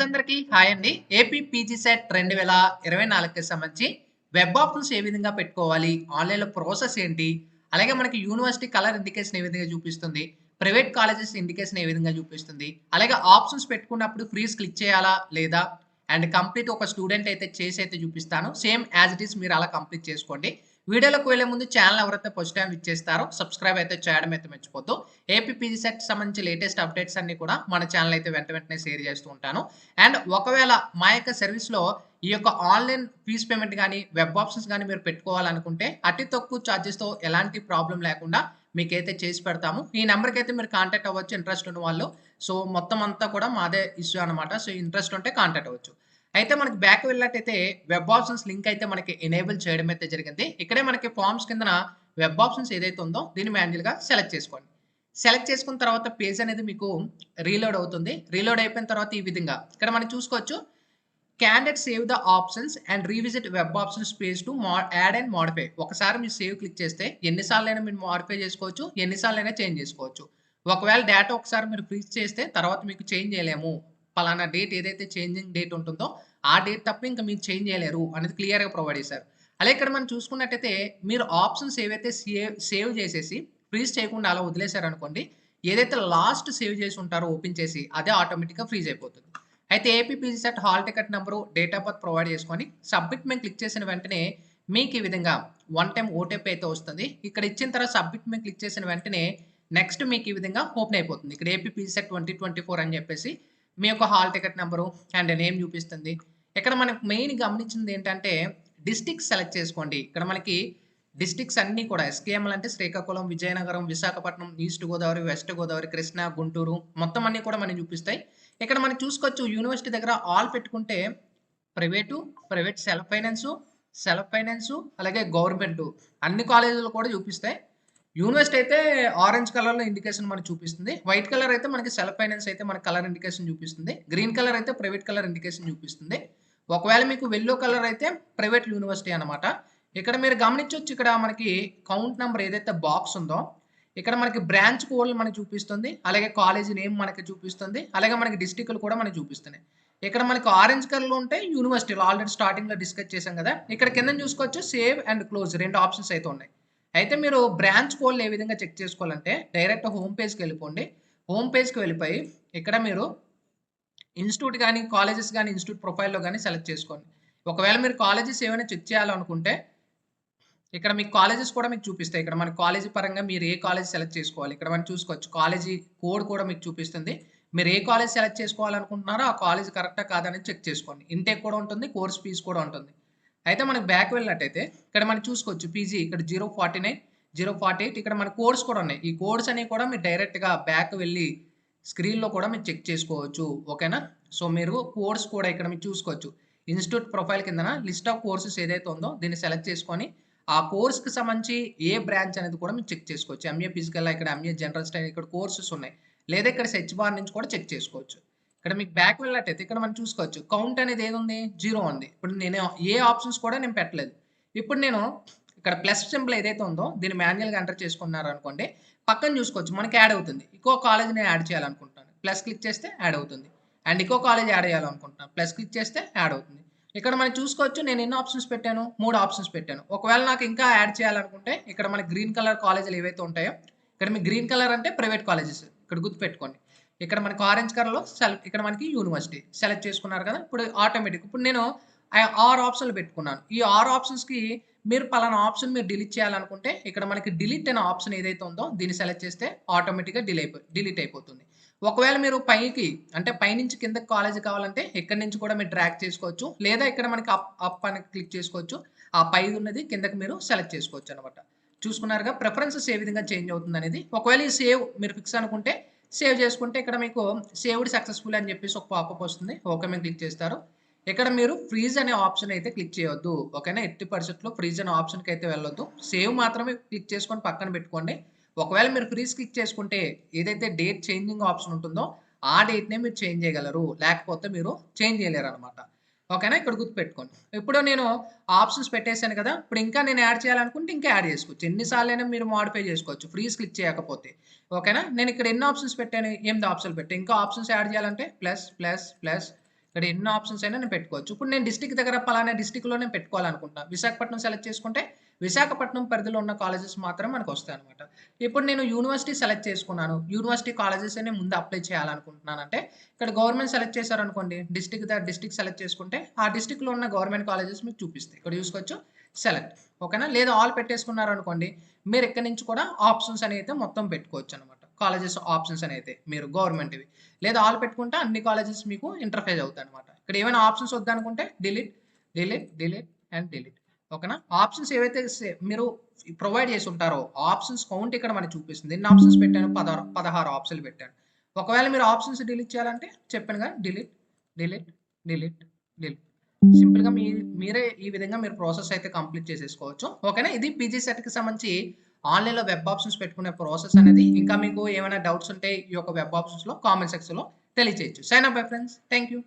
అందరికీ హాయ్ అండి. AP PG set 2024కి సంబంధించి వెబ్ ఆప్షన్స్ ఏ విధంగా పెట్టుకోవాలి? ఆన్‌లైన్‌లో ప్రాసెస్ ఏంటి? అలాగే మనకి యూనివర్సిటీ కలర్ ఇండికేషన్ ఏ విధంగా చూపిస్తుంది? ప్రైవేట్ కాలేజెస్ ఇండికేషన్ ఏ విధంగా చూపిస్తుంది? అలాగే ఆప్షన్స్ పెట్టుకున్నప్పుడు ఫ్రీజ్ క్లిక్ చేయాలా? లేదా? అండ్ కంప్లీట్ ఒక స్టూడెంట్ అయితే చేసి చూపిస్తాను. సేమ్ యాస్ ఇట్ ఈస్ మీరు అలా కంప్లీట్ చేసుకోండి. వీడియోలోకి వెళ్ళే ముందు ఛానెల్ ఎవరైతే ఫస్ట్ టైమ్ విచ్చేస్తారో సబ్స్క్రైబ్ అయితే చేయడం అయితే మర్చిపోద్దు. ఏపీ పీజీ సెట్ సంబంధించి లేటెస్ట్ అప్డేట్స్ అన్నీ కూడా మన ఛానెల్ అయితే వెంటనే షేర్ చేస్తూ ఉంటాను. అండ్ ఒకవేళ మా యొక్క సర్వీస్‌లో ఈ యొక్క ఆన్‌లైన్ ఫీజ్ పేమెంట్ గాని, వెబ్ ఆప్షన్స్ గాని మీరు పెట్టుకోవాలనుకుంటే అతి తక్కువ చార్జెస్‌తో ఎలాంటి ప్రాబ్లమ్ లేకుండా మీకైతే చేసి పెడతాము. ఈ నంబర్‌కైతే మీరు కాంటాక్ట్ అవ్వచ్చు ఇంట్రెస్ట్ ఉన్నవాళ్ళు. సో, మొత్తం అంతా కూడా మాదే ఇష్యూ అనమాట. సో, ఇంట్రెస్ట్ ఉంటే కాంటాక్ట్ అవ్వచ్చు. అయితే మనకి బ్యాక్ వెళ్ళినట్టయితే వెబ్ ఆప్షన్స్ లింక్ అయితే మనకి ఎనేబుల్ చేయడం అయితే జరిగింది. ఇక్కడే మనకి ఫార్మ్స్ కిందన వెబ్ ఆప్షన్స్ ఏదైతే ఉందో దీన్ని మాన్యుయల్‌గా సెలెక్ట్ చేసుకోండి. సెలెక్ట్ చేసుకున్న తర్వాత పేజ్ అనేది మీకు రీలోడ్ అవుతుంది. రీలోడ్ అయిపోయిన తర్వాత ఈ విధంగా ఇక్కడ మనం చూసుకోవచ్చు. Candidate save the options and revisit web options page to add and modify. ఒకసారి మీరు సేవ్ క్లిక్ చేస్తే ఎన్ని సార్లైనా మీరు మోడిఫై చేసుకోవచ్చు. ఎన్ని సార్లైనా చేంజ్ చేసుకోవచ్చు. ఒకవేళ డేటా ఒకసారి మీరు ఫ్రీజ్ చేస్తే తర్వాత మీకు చేంజ్ చేయలేము. పలానా డేట్ ఏదైతే చేంజింగ్ డేట్ ఉంటుందో ఆ డేట్ తప్ప ఇంకా మీరు చేంజ్ చేయలేరు అనేది క్లియర్‌గా ప్రొవైడ్ చేశారు. అలాగే ఇక్కడ మనం చూసుకున్నట్టయితే మీరు ఆప్షన్స్ ఏవైతే సేవ్ చేసేసి ఫ్రీజ్ చేయకుండా అలా వదిలేసారనుకోండి. ఏదైతే లాస్ట్ సేవ్ చేసి ఉంటారో ఓపెన్ చేసి అదే ఆటోమేటిక్‌గా ఫ్రీజ్ అయిపోతుంది. అయితే AP PG set hall ticket number, date of birth provide చేసుకొని సబ్మిట్ మీద క్లిక్ చేసిన వెంటనే మీకు ఈ విధంగా వన్ టైమ్ ఓటీపీ అయితే వస్తుంది. ఇక్కడ ఇచ్చిన తర్వాత సబ్మిట్ మీద క్లిక్ చేసిన వెంటనే నెక్స్ట్ మీకు ఈ విధంగా ఓపెన్ అయిపోతుంది. ఇక్కడ ఏపీ పీజీ సెట్ 2024 అని చెప్పేసి మీ యొక్క hall ticket number and name చూపిస్తుంది. ఇక్కడ మనకు మెయిన్ గమనించింది ఏంటంటే డిస్ట్రిక్ట్ సెలెక్ట్ చేసుకోండి. ఇక్కడ మనకి డిస్ట్రిక్ట్స్ అన్నీ కూడా ఎస్కేఎంఎల్ అంటే శ్రీకాకుళం, విజయనగరం, విశాఖపట్నం, ఈస్ట్ గోదావరి, వెస్ట్ గోదావరి, కృష్ణా, గుంటూరు మొత్తం అన్నీ కూడా మనకి చూపిస్తాయి. ఇక్కడ మనం చూసుకోవచ్చు యూనివర్సిటీ దగ్గర ఆల్ పెట్టుకుంటే ప్రైవేటు, ప్రైవేట్ సెల్ఫ్ ఫైనాన్సు అలాగే గవర్నమెంటు అన్ని కాలేజీలు కూడా చూపిస్తాయి. యూనివర్సిటీ అయితే ఆరెంజ్ కలర్‌లో ఇండికేషన్ మనకు చూపిస్తుంది. వైట్ కలర్ అయితే మనకి సెల్ఫ్ ఫైనాన్స్ అయితే మనకి కలర్ ఇండికేషన్ చూపిస్తుంది. గ్రీన్ కలర్ అయితే ప్రైవేట్ కలర్ ఇండికేషన్ చూపిస్తుంది. ఒకవేళ మీకు యెల్లో కలర్ అయితే ప్రైవేట్ యూనివర్సిటీ అన్నమాట. ఇక్కడ మీరు గమనించొచ్చు ఇక్కడ మనకి కౌంట్ నంబర్ ఏదైతే బాక్స్ ఉందో ఇక్కడ మనకి బ్రాంచ్ కోడ్‌లు మనకు చూపిస్తుంది. అలాగే కాలేజీ నేమ్ మనకి చూపిస్తుంది. అలాగే మనకి డిస్ట్రిక్ట్‌లు కూడా మనకు చూపిస్తున్నాయి. ఇక్కడ మనకి ఆరెంజ్ కలర్‌లో ఉంటే యూనివర్సిటీలు ఆల్రెడీ స్టార్టింగ్‌లో డిస్కస్ చేసాం కదా! ఇక్కడ కిందన చూసుకోవచ్చు సేవ్ అండ్ క్లోజ్ 2 ఆప్షన్స్ అయితే ఉన్నాయి. అయితే మీరు బ్రాంచ్ కోడ్‌లు ఏ విధంగా చెక్ చేసుకోవాలంటే డైరెక్ట్ హోమ్ పేజ్‌కెళ్ళిపోండి. హోమ్ పేజ్‌కి వెళ్ళిపోయి ఇక్కడ మీరు ఇన్‌స్టిట్యూట్ గాని, కాలేజెస్ గాని, ఇన్‌స్టిట్యూట్ ప్రొఫైల్‌లో గాని సెలెక్ట్ చేసుకోండి. ఒకవేళ మీరు కాలేజెస్ ఏమైనా చెక్ చేయాలనుకుంటే ఇక్కడ మీకు కాలేజెస్ కూడా మీకు చూపిస్తాయి. ఇక్కడ మన కాలేజీ పరంగా మీరు ఏ కాలేజ్ సెలెక్ట్ చేసుకోవాలి. ఇక్కడ మనం చూసుకోవచ్చు. కాలేజీ కోడ్ కూడా మీకు చూపిస్తుంది. మీరు ఏ కాలేజ్ సెలెక్ట్ చేసుకోవాలనుకుంటున్నారో ఆ కాలేజ్ కరెక్టా కాదా అనేది చెక్ చేసుకోండి. ఇంటేక్ కూడా ఉంటుంది. కోర్స్ ఫీస్ కూడా ఉంటుంది. అయితే మనకు బ్యాక్ వెళ్ళినట్టయితే ఇక్కడ మనం చూసుకోవచ్చు. పీజీ ఇక్కడ 049, 048 ఇక్కడ మన కోడ్స్ కూడా ఉన్నాయి. ఈ కోడ్స్ అనేవి కూడా మీరు డైరెక్ట్‌గా బ్యాక్ వెళ్ళి స్క్రీన్‌లో కూడా మీరు చెక్ చేసుకోవచ్చు. ఓకేనా? సో, మీరు కోర్స్ కూడా ఇక్కడ మీరు చూసుకోవచ్చు. ఇన్‌స్టిట్యూట్ ప్రొఫైల్ కిందన లిస్ట్ ఆఫ్ కోర్సెస్ ఏదైతే ఉందో దీన్ని సెలెక్ట్ చేసుకొని ఆ కోర్స్‌కి సంబంధించి ఏ బ్రాంచ్ అనేది కూడా మీరు చెక్ చేసుకోవచ్చు. ఎంఏ ఫిజికల్ ఇక్కడ ఎంఏ జనరల్ స్టడీ ఇక్కడ కోర్సెస్ ఉన్నాయి. లేదా ఇక్కడ సెర్చ్ బార్ నుంచి కూడా చెక్ చేసుకోవచ్చు. ఇక్కడ మీకు బ్యాక్ వెళ్ళినట్టయితే ఇక్కడ మనం చూసుకోవచ్చు. కౌంట్ అనేది ఏదుంది? 0 ఉంది. ఇప్పుడు నేను ఏ ఆప్షన్స్ కూడా నేను పెట్టలేదు. ఇప్పుడు నేను ఇక్కడ ప్లస్ సింబల్ ఏదైతే ఉందో దీన్ని మాన్యుయల్‌గా ఎంటర్ చేసుకున్నారనుకోండి. పక్కన చూసుకోవచ్చు మనకి యాడ్ అవుతుంది. ఇంకో కాలేజ్‌ని యాడ్ చేయాలనుకుంటున్నాను. ప్లస్ క్లిక్ చేస్తే యాడ్ అవుతుంది. అండ్ ఇంకో కాలేజ్ యాడ్ చేయాలనుకుంటున్నాను. ప్లస్ క్లిక్ చేస్తే యాడ్ అవుతుంది. ఇక్కడ మనం చూసుకోవచ్చు నేను ఎన్ని ఆప్షన్స్ పెట్టాను? 3 ఆప్షన్స్ పెట్టాను. ఒకవేళ నాకు ఇంకా యాడ్ చేయాలనుకుంటే ఇక్కడ మనకి గ్రీన్ కలర్ కాలేజీలు ఏవైతే ఉంటాయో ఇక్కడ మీకు గ్రీన్ కలర్ అంటే ప్రైవేట్ కాలేజెస్. ఇక్కడ గుర్తుపెట్టుకోండి. ఇక్కడ మనకి ఆరెంజ్ కలర్‌లో ఇక్కడ మనకి యూనివర్సిటీ. సెలెక్ట్ చేసుకున్నారు కదా! ఇప్పుడు ఆటోమేటిక్ ఇప్పుడు నేను 6 ఆప్షన్‌లు పెట్టుకున్నాను. ఈ 6 ఆప్షన్స్‌కి మీరు పలానా ఆప్షన్ మీరు డిలీట్ చేయాలనుకుంటే ఇక్కడ మనకి డిలీట్ అనే ఆప్షన్ ఏదైతే ఉందో దీన్ని సెలెక్ట్ చేస్తే ఆటోమేటిక్‌గా డిలీట్ అయిపోతుంది. ఒకవేళ మీరు పైకి అంటే పైనుంచి కిందకి కాలేజ్ కావాలంటే ఇక్కడి నుంచి కూడా మీరు డ్రాగ్ చేసుకోవచ్చు. లేదా ఇక్కడ మనకి అప్ అని క్లిక్ చేసుకోవచ్చు. ఆ పైదున్నది కిందకి మీరు సెలెక్ట్ చేసుకోవచ్చనమాట. చూసుకున్నారుగా ప్రిఫరెన్సెస్ ఏ విధంగా చేంజ్ అవుతుందనేది. ఒకవేళ ఈ సేవ్ మీరు ఫిక్స్ అనుకుంటే సేవ్ చేసుకుంటే ఇక్కడ మీకు సేవ్డ్ సక్సెస్‌ఫుల్ అని చెప్పేసి ఒక పాపప్ వస్తుంది. ఓకే మీద క్లిక్ చేస్తారు. ఇక్కడ మీరు ఫ్రీజ్ అనే ఆప్షన్ అయితే క్లిక్ చేయొద్దు. ఓకేనా? ఎట్టి పరిస్థితిలో ఫ్రీజ్ అనే ఆప్షన్‌కి అయితే వెళ్ళొద్దు. సేవ్ మాత్రమే క్లిక్ చేసుకొని పక్కన పెట్టుకోండి. ఒకవేళ మీరు ఫ్రీజ్ క్లిక్ చేసుకుంటే ఏదైతే డేట్ చేంజింగ్ ఆప్షన్ ఉంటుందో ఆ డేట్‌నే మీరు చేంజ్ చేయగలరు. లేకపోతే మీరు చేంజ్ చేయలేరనమాట. ఓకేనా? ఇక్కడ గుర్తుపెట్టుకోండి. ఇప్పుడు నేను ఆప్షన్స్ పెట్టేసాను కదా! ఇప్పుడు ఇంకా నేను యాడ్ చేయాలనుకుంటే ఇంకా యాడ్ చేసుకోవచ్చు. ఎన్ని సార్లైనా మీరు మోడిఫై చేసుకోవచ్చు. ఫ్రీజ్ క్లిక్ చేయకపోతే. ఓకేనా? నేను ఇక్కడ ఎన్ని ఆప్షన్స్ పెట్టాను? 8 ఆప్షన్‌లు పెట్టాను. ఇంకా ఆప్షన్స్ యాడ్ చేయాలంటే ప్లస్, ప్లస్, ప్లస్ ఇక్కడ ఎన్ని ఆప్షన్స్ అయినా నేను పెట్టుకోవచ్చు. ఇప్పుడు నేను డిస్ట్రిక్ట్ దగ్గర పలానా డిస్ట్రిక్ట్‌లోనే పెట్టుకోవాలనుకుంటా. విశాఖపట్నం సెలెక్ట్ చేసుకుంటే, విశాఖపట్నం పరిధిలో ఉన్న కాలేజెస్ మాత్రమే మనకొస్తాయన్నమాట. ఇప్పుడు నేను యూనివర్సిటీ సెలెక్ట్ చేసుకున్నాను. యూనివర్సిటీ కాలేజెసే నేను ముందు అప్లై చేయాలనుకుంటున్నానంటే, ఇక్కడ గవర్నమెంట్ సెలెక్ట్ చేశారనుకోండి, డిస్ట్రిక్ట్ సెలెక్ట్ చేసుకుంటే, ఆ డిస్ట్రిక్ట్‌లో ఉన్న గవర్నమెంట్ కాలేజెస్ మీకు చూపిస్తాయి. ఇక్కడ చూసుకోవచ్చు సెలెక్ట్. ఓకేనా? లేదా ఆల్ పెట్టేసుకున్నారనుకోండి, మీరు ఇక్కడి నుంచి కూడా ఆప్షన్స్ అనేవి మొత్తం పెట్టుకోవచ్చనమాట. కాలేజెస్ ఆప్షన్స్ అనైతే మీరు గవర్నమెంట్‌వి. లేదా ఆల్ పెట్టుకుంటే అన్ని కాలేజెస్ మీకు ఇంటర్ఫేస్ అవుతాయన్నమాట. ఇక్కడ ఏమైనా ఆప్షన్స్ వద్దనుకుంటే delete, delete, delete and delete. ఓకేనా? ఆప్షన్స్ ఏవైతే మీరు ప్రొవైడ్ చేసి ఉంటారో, ఆప్షన్స్ కౌంట్ ఇక్కడ మనకు చూపిస్తుంది. ఎన్ని ఆప్షన్స్ పెట్టాను? 16 ఆప్షన్‌లు పెట్టాను. ఒకవేళ మీరు ఆప్షన్స్ డిలీట్ చేయాలంటే చెప్పానుగా డిలీట్, డిలీట్, డిలీట్, డిలీట్. సింపుల్‌గా మీరే ఈ విధంగా మీరు ప్రాసెస్ అయితే కంప్లీట్ చేసేసుకోవచ్చు. ఓకేనా? ఇది పీజీ సెట్‌కి సంబంధించి ఆన్‌లైన్‌లో వెబ్ ఆప్షన్స్ పెట్టుకునే ప్రాసెస్ అనేది. ఇంకా మీకు ఏమైనా డౌట్స్ ఉంటే ఈ యొక్క వెబ్ ఆప్షన్స్‌లో కామెంట్ సెక్షన్‌లో తెలియజేయొచ్చు. Sign up my friends. Thank you.